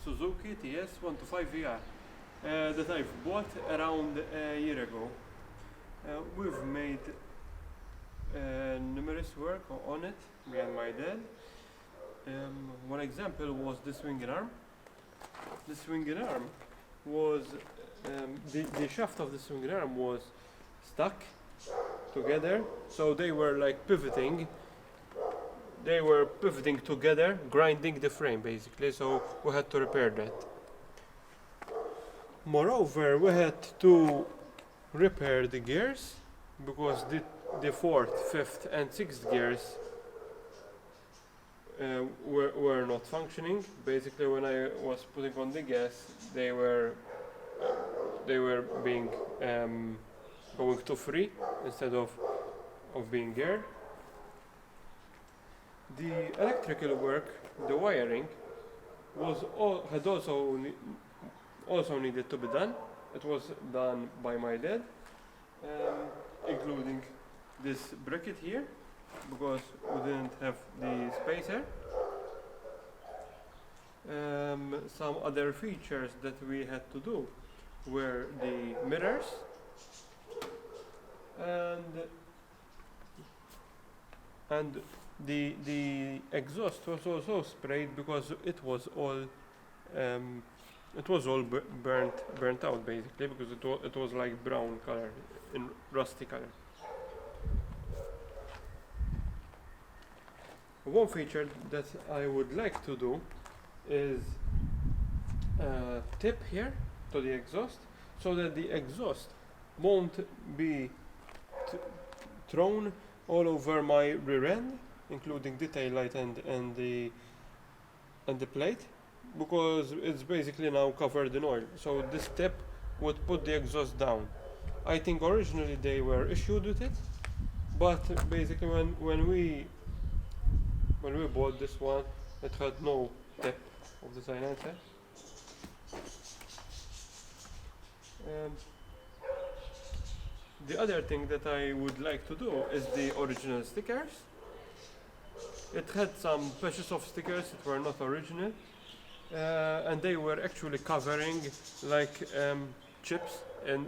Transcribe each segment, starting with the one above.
Suzuki TS125ER that I've bought around a year ago. We've made numerous work on it, me and my dad. One example was the swinging arm. The swinging arm was the shaft of the swinging arm was stuck together, so they were like pivoting. They were pivoting together, grinding the frame basically, so we had to repair that. Moreover, we had to repair the gears because the fourth, fifth and sixth gears were not functioning. Basically, when I was putting on the gas, they were being going to free instead of being geared. The electrical work, the wiring, had also needed to be done. It was done by my dad, including this bracket here, because we didn't have the spacer. Some other features that we had to do were the mirrors and the exhaust was also sprayed because it was all burnt out basically, because it was like brown color, in rusty color. One feature that I would like to do is a tip here to the exhaust, so that the exhaust won't be thrown all over my rear end, including the tail light and the plate, because it's basically now covered in oil. So this tip would put the exhaust down. I think originally they were issued with it, but basically when we bought this one, it had no tip of the silencer. The other thing that I would like to do is the original stickers. It had some patches of stickers that were not original, and they were actually covering like chips in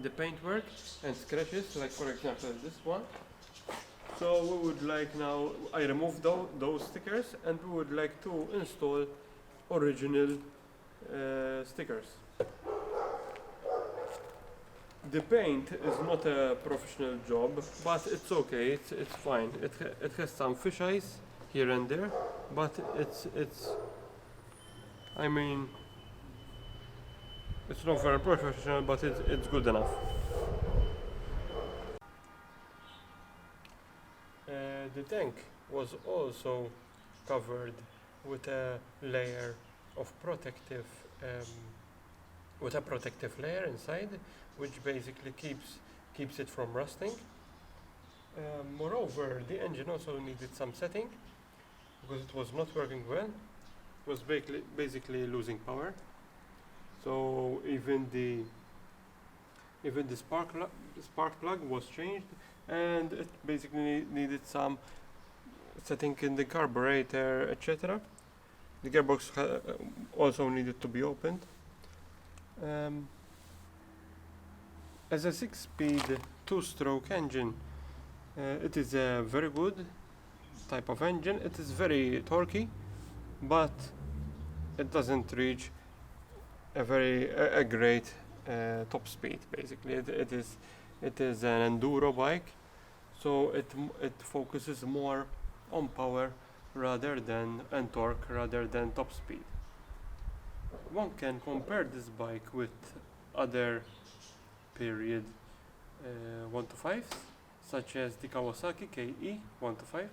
the paintwork and scratches, like for example this one. So we would like now, I removed those stickers, and we would like to install original stickers. The paint is not a professional job, but it's okay. It's fine. It has some fish eyes here and there, but I mean, it's not very professional, but it's good enough. The tank was also covered with a layer of protective layer inside, which basically keeps it from rusting. Moreover, the engine also needed some setting because it was not working well. It was basically losing power. So even the spark plug was changed, and it basically needed some setting in the carburetor, etc. The gearbox also needed to be opened. As a 6-speed 2-stroke engine, it is a very good type of engine. It is very torquey, but it doesn't reach a great top speed. Basically, it is an enduro bike, so it focuses more on power and torque rather than top speed. One can compare this bike with other period 125s, such as the Kawasaki KE125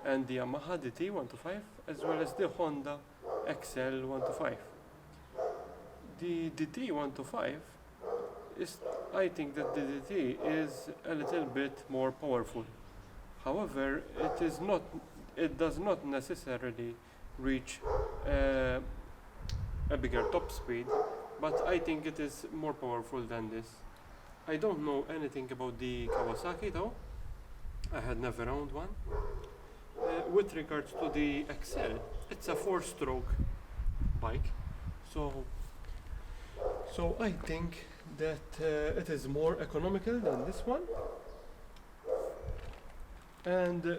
and the Yamaha DT125, as well as the Honda XL125. The DT125 I think that the DT is a little bit more powerful. However, it does not necessarily reach a bigger top speed, but I think it is more powerful than this. I don't know anything about the Kawasaki though. I had never owned one. With regards to the XL, it's a 4-stroke bike, so I think that it is more economical than this one, and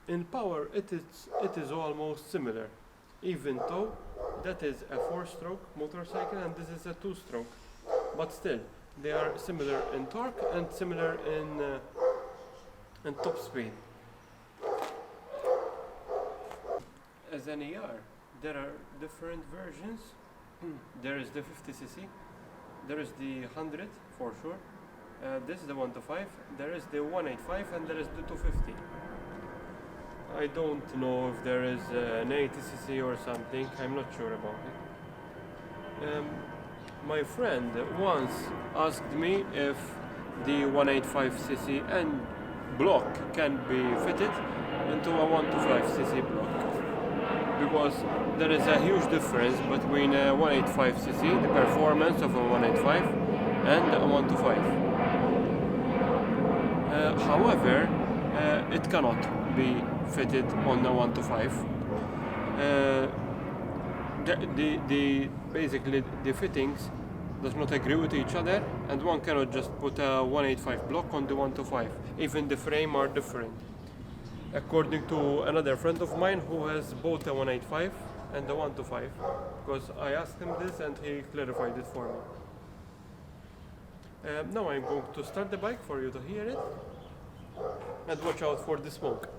in power it is almost similar, even though that is a 4-stroke motorcycle and this is a 2-stroke, but still they are similar in torque and similar in top speed. As an ER, there are different versions. There is the 50cc, there is the 100 for sure, this is the 125, there is the 185, and there is the 250. I don't know if there is an 80cc or something, I'm not sure about it. My friend once asked me if the 185cc and block can be fitted into a 125cc block, because there is a huge difference between a 185cc, the performance of a 185, and a 125. However, it cannot be fitted on a 125. Basically the fittings does not agree with each other, and one cannot just put a 185 block on the 125. Even the frame are different. According to another friend of mine who has both a 185 and a 125, because I asked him this and he clarified it for me. Now I'm going to start the bike for you to hear it, and watch out for the smoke.